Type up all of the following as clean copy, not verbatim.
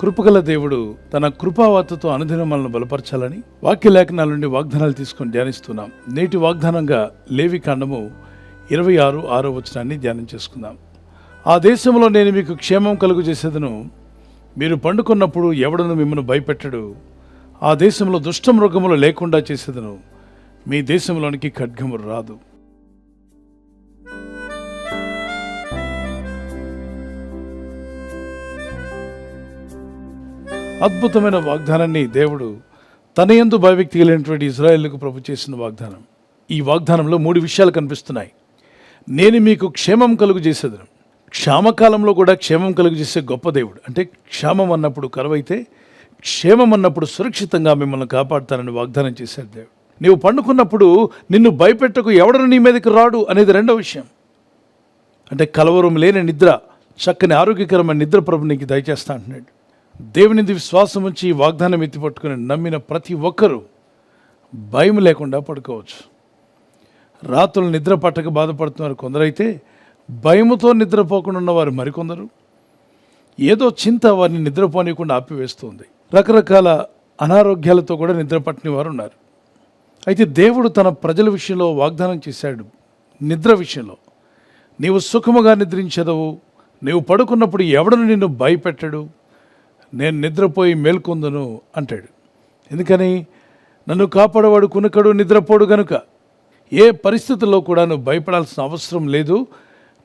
కృపగల దేవుడు తన కృపావార్తతో అనుదినం మనల్ని బలపరచాలని వాక్య లేఖనాల నుండి వాగ్దానాలు తీసుకొని ధ్యానిస్తున్నాం. నేటి వాగ్దానంగా లేవి కాండము 26:6 వచనాన్ని ధ్యానం చేసుకుందాం. ఆ దేశంలో నేను మీకు క్షేమం కలుగు చేసేదను, మీరు పండుకున్నప్పుడు ఎవడను మిమ్మల్ని భయపెట్టడు. ఆ దేశంలో దుష్టమృగములు లేకుండా చేసేదను, మీ దేశంలోనికి ఖడ్గము రాదు. అద్భుతమైన వాగ్దానాన్ని దేవుడు తన యందు భయభక్తి కలిగినటువంటి ఇశ్రాయేలుకు ప్రభు చేసిన వాగ్దానం. ఈ వాగ్దానంలో 3 విషయాలు కనిపిస్తున్నాయి. నేను మీకు క్షేమం కలుగు చేసేదను. క్షామకాలంలో కూడా క్షేమం కలుగు చేసే గొప్ప దేవుడు. అంటే క్షామం అన్నప్పుడు కరువైతే, క్షేమం అన్నప్పుడు సురక్షితంగా మిమ్మల్ని కాపాడుతానని వాగ్దానం చేశాడు దేవుడు. నీవు పండుకున్నప్పుడు నిన్ను భయపెట్టకు, ఎవడను నీ మీదకి రాడు అనేది రెండో విషయం. అంటే కలవరం లేని నిద్ర, చక్కని ఆరోగ్యకరమైన నిద్ర ప్రభు నీకు దయచేస్తా అంటున్నాడు. దేవుని విశ్వాసం ఉంచి ఈ వాగ్దానం ఎత్తిపట్టుకుని నమ్మిన ప్రతి ఒక్కరూ భయం లేకుండా పడుకోవచ్చు. రాత్రులు నిద్ర పట్టక బాధపడుతున్నారు కొందరైతే, భయముతో నిద్రపోకుండా ఉన్నవారు మరికొందరు. ఏదో చింత వారిని నిద్రపోనీయకుండా ఆపివేస్తుంది. రకరకాల అనారోగ్యాలతో కూడా నిద్ర పట్టని వారు ఉన్నారు. అయితే దేవుడు తన ప్రజల విషయంలో వాగ్దానం చేశాడు. నిద్ర విషయంలో నీవు సుఖముగా నిద్రించదవు, నీవు పడుకున్నప్పుడు ఎవడను నిన్ను భయపెట్టడు, నేను నిద్రపోయి మేల్కొందును అంటాడు. ఎందుకని? నన్ను కాపాడవాడు కునకడు, నిద్రపోడు గనుక. ఏ పరిస్థితుల్లో కూడా నువ్వు భయపడాల్సిన అవసరం లేదు.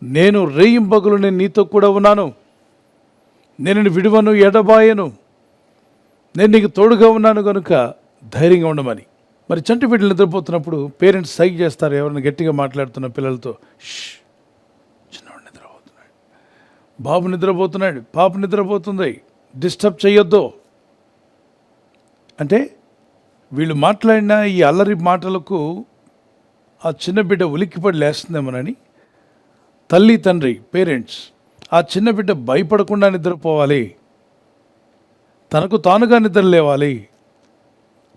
నేను రేయింబగలు నేను నీతో కూడా ఉన్నాను, నేను విడువను, ఎడబాయను, నేను నీకు తోడుగా ఉన్నాను కనుక ధైర్యంగా ఉండమని. మరి చంటి బిడ్డలు నిద్రపోతున్నప్పుడు పేరెంట్స్ సైక్ చేస్తారు ఎవరైనా గట్టిగా మాట్లాడుతున్న పిల్లలతో, చిన్నవాడు నిద్రపోతున్నాడు, బాబు నిద్రపోతున్నాడు, పాప నిద్రపోతుంది, డిస్టర్బ్ చేయొద్దు అంటే, వీళ్ళు మాట్లాడిన ఈ అల్లరి మాటలకు ఆ చిన్న బిడ్డ ఉలిక్కిపడి లేస్తుందేమోనని తల్లి తండ్రి పేరెంట్స్ ఆ చిన్న బిడ్డ భయపడకుండా నిద్రపోవాలి, తనకు తానుగా నిద్ర లేవాలి,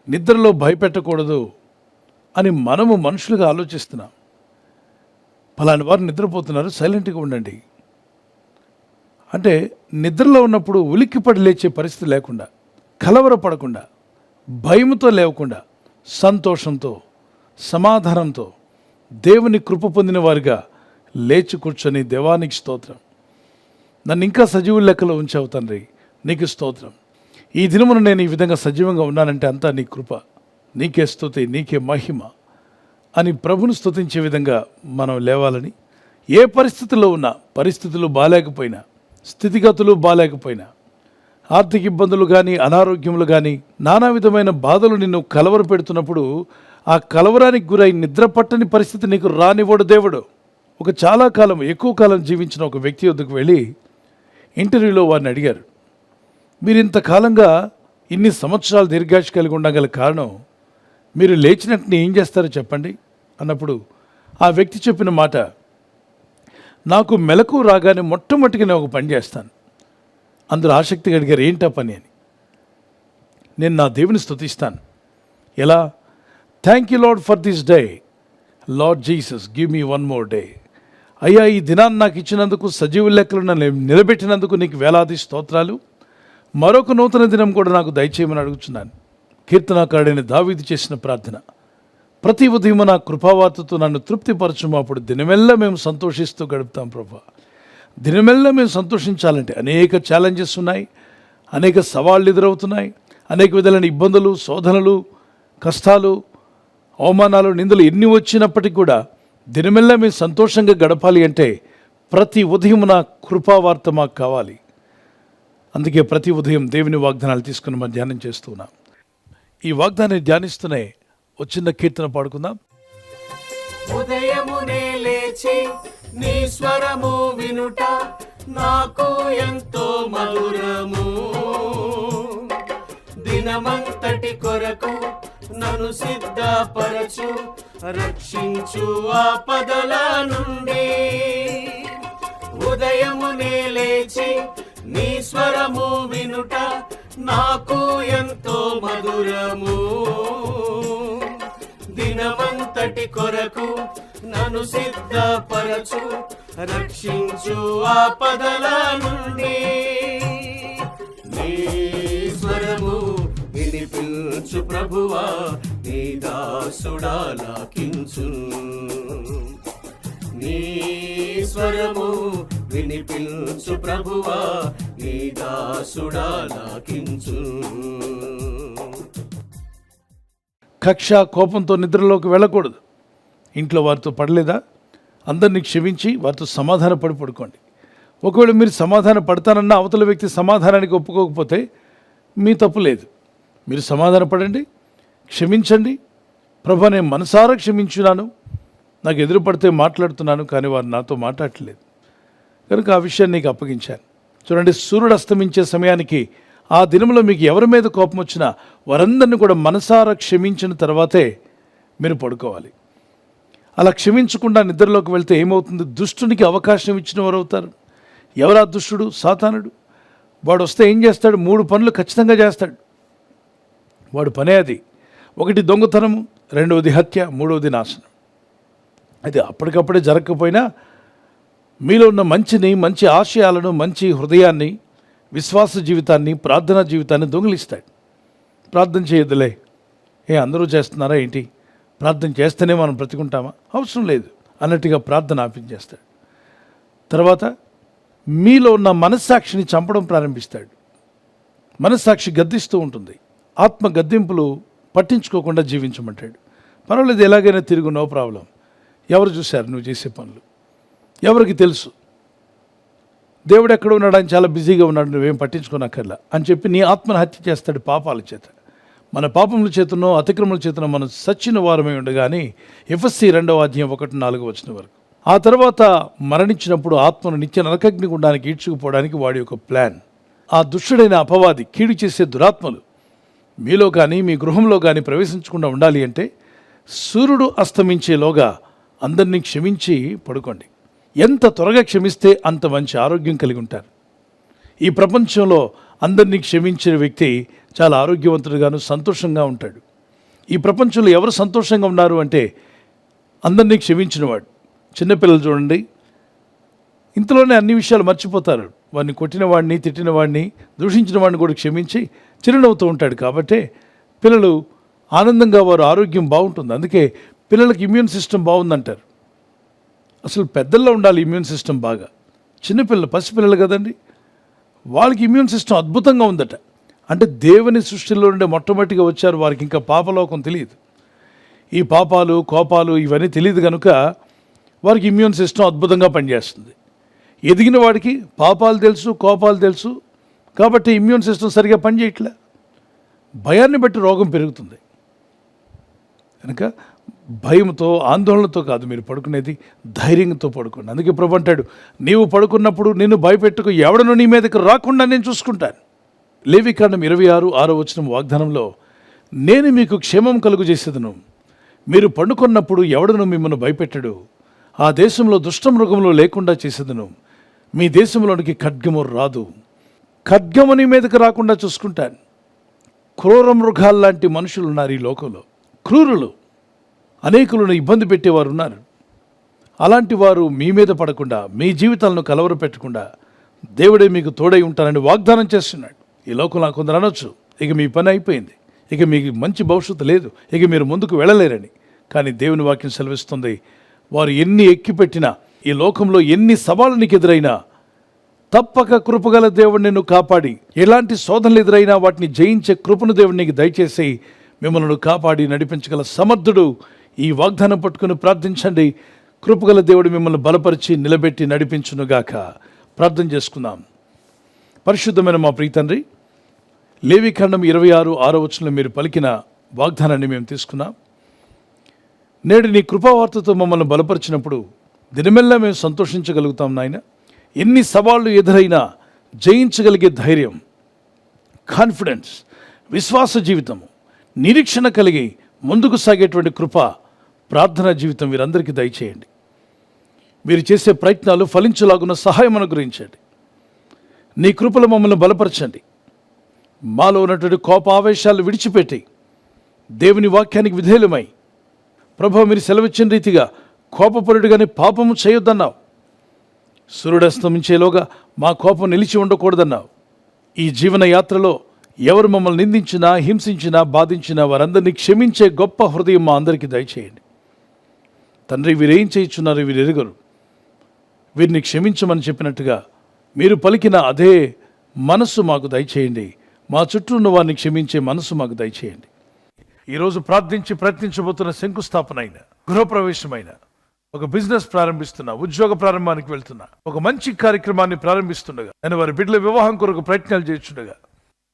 నిద్రలో భయపెట్టకూడదు అని మనము మనుషులుగా ఆలోచిస్తున్నాం. పలాని వారు నిద్రపోతున్నారు, సైలెంట్గా ఉండండి అంటే, నిద్రలో ఉన్నప్పుడు ఉలిక్కిపడి లేచే పరిస్థితి లేకుండా, కలవరపడకుండా, భయముతో లేకుండా, సంతోషంతో, సమాధానంతో దేవుని కృప పొందిన వారిగా లేచి కూర్చొని, దేవానికి స్తోత్రం, నన్ను ఇంకా సజీవుల లెక్కలో ఉంచావు తండ్రి, నీకు స్తోత్రం, ఈ దినమున నేను ఈ విధంగా సజీవంగా ఉన్నానంటే అంతా నీ కృప, నీకే స్తుతి, నీకే మహిమ అని ప్రభుని స్తుతించే విధంగా మనం లేవాలని. ఏ పరిస్థితుల్లో ఉన్నా, పరిస్థితులు బాలేకపోయినా, స్థితిగతులు బాలేకపోయినా, ఆర్థిక ఇబ్బందులు కానీ, అనారోగ్యములు కానీ, నానా విధమైన బాధలు నిన్ను కలవర పెడుతున్నప్పుడు, ఆ కలవరానికి గురై నిద్ర పట్టని పరిస్థితి నీకు రానివ్వడు దేవుడు. ఒక చాలా కాలం, ఎక్కువ కాలం జీవించిన ఒక వ్యక్తి వద్దకు వెళ్ళి ఇంటర్వ్యూలో వారిని అడిగారు, మీరు ఇంతకాలంగా ఇన్ని సంవత్సరాలు దీర్ఘాయుష్ కలిగి ఉండగల కారణం, మీరు లేచినట్టు ఏం చేస్తారో చెప్పండి అన్నప్పుడు ఆ వ్యక్తి చెప్పిన మాట, నాకు మెలకు రాగానే మొట్టమొదటిగా నేను ఒక పని చేస్తాను. అందరూ ఆసక్తిగా అడిగారు, ఏంటా పని అని. నేను నా దేవుని స్తుతిస్తాను. ఎలా? Thank you lord for this day, lord Jesus give me one more day. అయ్యా, ఈ దినాన్ని నాకు ఇచ్చినందుకు, సజీవ లెక్కలు నన్ను నిలబెట్టినందుకు నీకు వేలాది స్తోత్రాలు. మరొక నూతన దినం కూడా నాకు దయచేయమని అడుగుతున్నాను. కీర్తనాకారుడైన దావీదు చేసిన ప్రార్థన. ప్రతి ఉదయం నా కృపావార్తతో నన్ను తృప్తిపరచుము, అప్పుడు దినమెల్లా మేము సంతోషిస్తూ గడుపుతాం ప్రభా. దినమెల్లా మేము సంతోషించాలంటే అనేక ఛాలెంజెస్ ఉన్నాయి, అనేక సవాళ్ళు ఎదురవుతున్నాయి, అనేక విధాలైన ఇబ్బందులు, శోధనలు, కష్టాలు, అవమానాలు, నిందలు ఎన్ని వచ్చినప్పటికీ కూడా దినమెల్లా మేము సంతోషంగా గడపాలి అంటే ప్రతి ఉదయం నా కృపావార్త మాకు కావాలి. అందుకే ప్రతి ఉదయం దేవుని వాగ్దానాలు తీసుకుని మనం ధ్యానం చేస్తున్నాం. ఈ వాగ్దానాన్ని ధ్యానిస్తూనే ఒక చిన్న కీర్తన పాడుకుందాం. ఉదయమునే లేచి నీ స్వరము వినుట నాకు ఎంతో మధురము, దినమంతటి కొరకు నన్ను సిద్ధపరచు, రక్షించు ఆపదల నుండి. ఉదయమునే లేచి నీ స్వరము వినుట నాకు ఎంతో మధురము, దినమంతటి కొరకు నన్ను సిద్ధపరచు, రక్షించు ఆపదల నుండి. నీ వినిపించు ప్రభువా, నీ దాసుడాలకించు. నీ స్వరము వినిపించు ప్రభువా, నీ దాసుడాలకించు. కక్ష, కోపంతో నిద్రలోకి వెళ్ళకూడదు. ఇంట్లో వారితో పడలేదా, అందరినీ క్షమించి వారితో సమాధాన పడుకోండి. ఒకవేళ మీరు సమాధాన పడతానన్న అవతల వ్యక్తి సమాధానానికి ఒప్పుకోకపోతే మీ తప్పు లేదు. మీరు సమాధాన పడండి, క్షమించండి. ప్రభా, నేను మనసారా క్షమించున్నాను, నాకు ఎదురు పడితే మాట్లాడుతున్నాను, కానీ వారు నాతో మాట్లాడట్లేదు కనుక ఆ విషయాన్ని నీకు అప్పగించాను. చూడండి, సూర్యుడు అస్తమించే సమయానికి ఆ దినంలో మీకు ఎవరి మీద కోపం వచ్చినా వారందరినీ కూడా మనసారా క్షమించిన తర్వాతే మీరు పడుకోవాలి. అలా క్షమించకుండా నిద్రలోకి వెళ్తే ఏమవుతుంది? దుష్టునికి అవకాశం ఇచ్చిన వారు అవుతారు. ఎవరా దుష్టుడు? సాతానుడు. వాడు వస్తే ఏం చేస్తాడు? 3 పనులు ఖచ్చితంగా చేస్తాడు. వాడు పనే అది. 1 దొంగతనము, 2వది హత్య, 3వది నాశనం. అది అప్పటికప్పుడే జరగకపోయినా మీలో ఉన్న మంచిని, మంచి ఆశయాలను, మంచి హృదయాన్ని, విశ్వాస జీవితాన్ని, ప్రార్థనా జీవితాన్ని దొంగిలిస్తాడు. ప్రార్థన చేయొద్దులే, అందరూ చేస్తున్నారా ఏంటి, ప్రార్థన చేస్తేనే మనం బ్రతికుంటామా, అవసరం లేదు అన్నట్టుగా ప్రార్థన ఆపించేస్తాడు. తర్వాత మీలో ఉన్న మనస్సాక్షిని చంపడం ప్రారంభిస్తాడు. మనస్సాక్షి గద్దిస్తూ ఉంటుంది. ఆత్మ గద్దింపులు పట్టించుకోకుండా జీవించమంటాడు. పర్వాలేదు, ఎలాగైనా తిరుగు, నో ప్రాబ్లం. ఎవరు చూశారు నువ్వు చేసే పనులు? ఎవరికి తెలుసు? దేవుడు ఎక్కడ ఉన్నాడు, ఆయన చాలా బిజీగా ఉన్నాడు, నువ్వేం పట్టించుకోనక్కర్లా అని చెప్పి నీ ఆత్మను హత్య చేస్తాడు పాపాల చేత. మన పాపముల చేతనో అతిక్రమల చేతనో మనం సచ్చిన వారమై ఉండగాని ఎఫెసీ 2:1-4 వరకు. ఆ తర్వాత మరణించినప్పుడు ఆత్మను నిత్య నరకాగ్ని గుండానికి ఈడ్చుకుపోవడానికి వాడి యొక్క ప్లాన్. ఆ దుష్టుడైన అపవాది, కీడు చేసే దురాత్మలు మీలో కానీ మీ గృహంలో కానీ ప్రవేశించకుండా ఉండాలి అంటే సూర్యుడు అస్తమించేలోగా అందరినీ క్షమించి పడుకోండి. ఎంత త్వరగా క్షమిస్తే అంత మంచి ఆరోగ్యం కలిగి ఉంటారు. ఈ ప్రపంచంలో అందరినీ క్షమించిన వ్యక్తి చాలా ఆరోగ్యవంతుడుగాను సంతోషంగా ఉంటాడు. ఈ ప్రపంచంలో ఎవరు సంతోషంగా ఉన్నారు అంటే అందరినీ క్షమించినవాడు. చిన్నపిల్లలు చూడండి, ఇంతలోనే అన్ని విషయాలు మర్చిపోతారు. వాడిని కొట్టిన వాడిని, తిట్టిన వాడిని, దూషించిన వాడిని కూడా క్షమించి చిరునవ్వుతూ ఉంటాడు. కాబట్టే పిల్లలు ఆనందంగా, వారు ఆరోగ్యం బాగుంటుంది. అందుకే పిల్లలకి ఇమ్యూన్ సిస్టమ్ బాగుందంటారు. అసలు పెద్దల్లో ఉండాలి ఇమ్యూన్ సిస్టమ్ బాగా. చిన్నపిల్లలు, పసిపిల్లలు కదండి, వాళ్ళకి ఇమ్యూన్ సిస్టమ్ అద్భుతంగా ఉందట. అంటే దేవుని సృష్టిలో నుండే మొట్టమొదటిగా వచ్చారు, వారికి ఇంకా పాపలోకం తెలియదు. ఈ పాపాలు, కోపాలు ఇవన్నీ తెలియదు కనుక వారికి ఇమ్యూన్ సిస్టమ్ అద్భుతంగా పనిచేస్తుంది. ఎదిగిన వాడికి పాపాలు తెలుసు, కోపాలు తెలుసు, కాబట్టి ఇమ్యూన్ సిస్టమ్ సరిగా పనిచేయట్లే. భయాన్ని బట్టి రోగం పెరుగుతుంది. కనుక భయంతో, ఆందోళనతో కాదు మీరు పడుకునేది, ధైర్యంతో పడుకోండి. అందుకే ప్రభు అంటాడు, నీవు పడుకున్నప్పుడు నిన్ను భయపెట్టుకు, ఎవడను నీ మీదకి రాకుండా నేను చూసుకుంటాను. లేవికాండం 26:6 వాగ్దానంలో, నేను మీకు క్షేమం కలుగు చేసేదను, మీరు పండుకున్నప్పుడు ఎవడను మిమ్మల్ని భయపెట్టడు, ఆ దేశంలో దుష్టమృగములు లేకుండా చేసేదను, మీ దేశంలోనికి ఖడ్గము రాదు. ఖడ్గము నీ మీదకి రాకుండా చూసుకుంటాను. క్రూర మృగాల్లాంటి మనుషులు ఉన్నారు ఈ లోకంలో, క్రూరులు, అనేకులను ఇబ్బంది పెట్టేవారు ఉన్నారు. అలాంటి వారు మీ మీద పడకుండా, మీ జీవితాలను కలవర పెట్టకుండా దేవుడే మీకు తోడై ఉంటానని వాగ్దానం చేస్తున్నాడు. ఈ లోకంలో కొందరు అనొచ్చు, ఇక మీ పని అయిపోయింది, ఇక మీకు మంచి భవిష్యత్తు లేదు, ఇక మీరు ముందుకు వెళ్ళలేరని. కానీ దేవుని వాక్యం సెలవిస్తుంది, వారు ఎన్ని ఎక్కిపెట్టినా, ఈ లోకంలో ఎన్ని సవాళ్ళు నీకు ఎదురైనా, తప్పక కృపగల దేవుడు నిన్ను కాపాడి, ఎలాంటి శోధనలు ఎదురైనా వాటిని జయించే కృపను దేవుడు నీకు దయచేసి మిమ్మల్ని కాపాడి నడిపించగల సమర్థుడు. ఈ వాగ్దానం పట్టుకుని ప్రార్థించండి. కృపగల దేవుడు మిమ్మల్ని బలపరిచి నిలబెట్టి నడిపించునుగాక. ప్రార్థన చేసుకుందాం. పరిశుద్ధమైన మా ప్రియ తండ్రి, లేవికాండం 26:6 మీరు పలికిన వాగ్దానాన్ని మేము తీసుకున్నాం. నేడు నీ కృపావార్తతో మమ్మల్ని బలపరిచినప్పుడు దినమెల్లా మేము సంతోషించగలుగుతాం నాయన. ఎన్ని సవాళ్ళు ఎదురైనా జయించగలిగే ధైర్యం, కాన్ఫిడెన్స్, విశ్వాస జీవితము, నిరీక్షణ కలిగి ముందుకు సాగేటువంటి కృప, ప్రార్థనా జీవితం వీరందరికీ దయచేయండి. వీరు చేసే ప్రయత్నాలు ఫలించలాగున్న సహాయం అనుగ్రహించండి. నీ కృపలో మమ్మల్ని బలపరచండి. మాలో ఉన్నటువంటి కోపావేశాలు విడిచిపెట్టి దేవుని వాక్యానికి విధేయులమై, ప్రభువా మీరు సెలవిచ్చిన రీతిగా కోపపరుడుగానే పాపము చేయొద్దన్నావు. సూర్యుడస్తమించేలోగా మా కోపం నిలిచి ఉండకూడదన్నావు. ఈ జీవన యాత్రలో ఎవరు మమ్మల్ని నిందించినా, హింసించినా, బాధించినా వారందరినీ క్షమించే గొప్ప హృదయం మా అందరికీ దయచేయండి. తండ్రి, వీరేం చేయించున్నారు వీరు ఎరుగరు, వీరిని క్షమించమని చెప్పినట్టుగా మీరు పలికిన అదే మనస్సు మాకు దయచేయండి. మా చుట్టూ ఉన్న వారిని క్షమించే మనస్సు మాకు దయచేయండి. ఈరోజు ప్రార్థించి ప్రయత్నించబోతున్న శంకుస్థాపన అయిన, గృహప్రవేశమైన, ఒక బిజినెస్ ప్రారంభిస్తున్నా, ఉద్యోగ ప్రారంభానికి వెళ్తున్నా, ఒక మంచి కార్యక్రమాన్ని ప్రారంభిస్తుండగా, నేను వారి బిడ్డల వివాహం కొరకు ప్రయత్నాలు చేస్తుండగా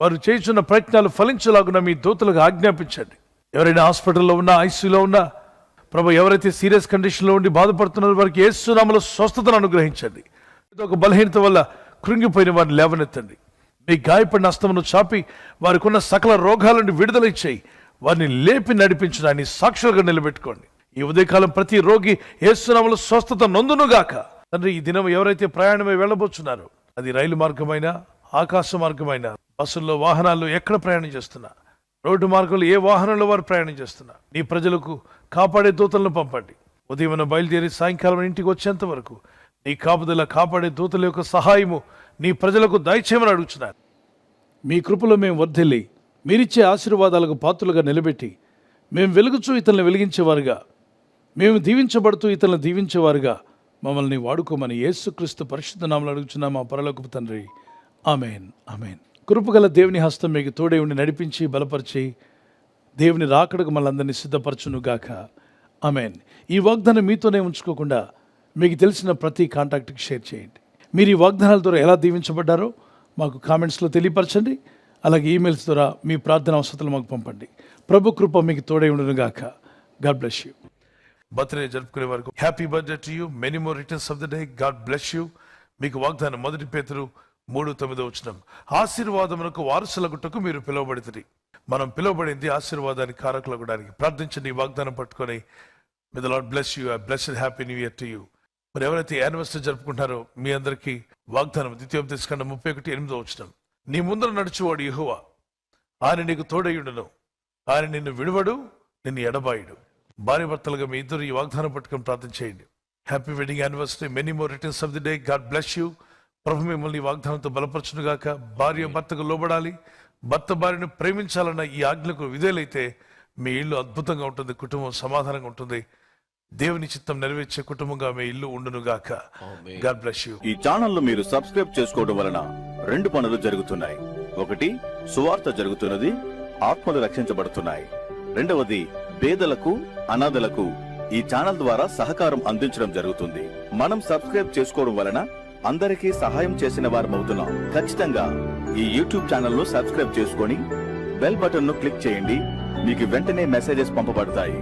వారు చేస్తున్న ప్రయత్నాలు ఫలించలాగున మీ దూతలకు ఆజ్ఞాపించండి. ఎవరైనా హాస్పిటల్లో ఉన్నా, ఐసీయూలో ఉన్నా, ప్రభు ఎవరైతే సీరియస్ కండిషన్లో ఉండి బాధపడుతున్నారో వారికి యేసు నామములో స్వస్థతను అనుగ్రహించండి. ఒక బలహీనత వల్ల కృంగిపోయిన వారిని లేవనెత్తండి. మీ గాయపడిన హస్తమును చాపి వారికి ఉన్న సకల రోగాల నుండి విడుదల ఇచ్చేయి. వారిని లేపి నడిపించడాన్ని సాక్షులుగా నిలబెట్టుకోండి. ఈ ఉదయకాలం ప్రతి రోగి యేసు నామములో స్వస్థత నొందునుగాక. తండ్రి, ఈ దినం ఎవరైతే ప్రయాణమై వెళ్ళబోతున్నారో, అది రైలు మార్గమైనా, ఆకాశ మార్గమైనా, బస్సుల్లో, వాహనాల్లో ఎక్కడ ప్రయాణం చేస్తున్నా, రోడ్డు మార్గంలో ఏ వాహనంలో వారు ప్రయాణం చేస్తున్నా, నీ ప్రజలకు కాపాడే దూతలను పంపండి. ఉదయం బయలుదేరి సాయంకాలం ఇంటికి వచ్చేంత వరకు నీ కాపుదల, కాపాడే దూతల యొక్క సహాయము నీ ప్రజలకు దయచేయమని అడుగుతున్నారు. మీ కృపలో మేము వర్ధిల్లి మీరిచ్చే ఆశీర్వాదాలకు పాత్రలుగా నిలబెట్టి, మేము వెలుగుచూ ఇతరులను వెలిగించేవారుగా, మేము దీవించబడుతూ ఇతరులను దీవించేవారుగా మమ్మల్ని వాడుకోమని యేసుక్రీస్తు పరిశుద్ధ నామములో అడుగుచున్నాం మా పరలోకపు తండ్రి. Amen, amen. కృపగల దేవుని హస్తం మీకు తోడే ఉండి నడిపించి బలపరిచి దేవుని రాకడకు మనందరినీ సిద్ధపరచునుగాక. ఆమెన్. ఈ వాగ్దానం మీతోనే ఉంచుకోకుండా మీకు తెలిసిన ప్రతి కాంటాక్ట్కి షేర్ చేయండి. మీరు ఈ వాగ్దానాల ద్వారా ఎలా దీవించబడ్డారో మాకు కామెంట్స్లో తెలియపరచండి. అలాగే ఈమెయిల్స్ ద్వారా మీ ప్రార్థన అవసరాలు మాకు పంపండి. ప్రభు కృప మీకు తోడే ఉండునుగాక. God bless you. బర్త్డే జరుపుకునే వరకు happy birthday to you, many more returns of the day. God bless you. మీకు వాగ్దానం 1 పేతురు 3:9 ఆశీర్వాదమునకు వారసులగుటకు మీరు పిలువబడితిరి. మనం పిలువబడింది ఆశీర్వాదానికి కారకులగడానికి. ప్రార్థించండి ఈ వాగ్దానం పట్టుకొని. May the lord bless you. Blessed happy new year to you. మరి ఎవరైతే యానివర్సరీ జరుపుకుంటారో మీ అందరికీ వాగ్దానం ద్వితీయోపదేశకాండం 31:8 నీ ముందర నడుచువాడు యెహోవా, ఆయన నీకు తోడయుండును, ఆయన నిన్ను విడువడు, నిన్ను ఎడబాయుడు. భార్య భర్తలుగా మీ ఇద్దరు ఈ వాగ్దానం పట్టుకొని ప్రార్థన చేయండి. Happy wedding anniversary, many more returns of the day. God bless you. ప్రభు మిమ్మల్ని ఈ వాగ్దానంతో బలపరచునుగాక. భార్య భర్తకు లోబడాలి, భర్త భార్యను ప్రేమించాలన్న ఈ ఆజ్ఞలకు విధేయులైతే మీ ఇల్లు అద్భుతంగా ఉంటుంది, కుటుంబం సమాధానంగా ఉంటుంది, దేవుని చిత్తం నెరవేర్చే కుటుంబంగా మీ ఇల్లు ఉండునుగాక. God bless you. ఈ ఛానల్ ను మీరు సబ్స్క్రైబ్ చేసుకోవడం వలన 2 పనులు జరుగుతున్నాయి. ఒకటి, సువార్త జరుగుతున్నది, ఆత్మలు రక్షించబడుతున్నాయి. రెండవది, పేదలకు, అనాథలకు ఈ ఛానల్ ద్వారా సహకారం అందించడం జరుగుతుంది. మనం సబ్స్క్రైబ్ చేసుకోవడం వలన అందరికీ సహాయం చేసిన వారమవుతున్నాం. ఖచ్చితంగా ఈ యూట్యూబ్ ఛానల్ ను సబ్స్క్రైబ్ చేసుకొని బెల్ బటన్ ను క్లిక్ చేయండి. మీకు వెంటనే మెసేజెస్ పంపబడతాయి.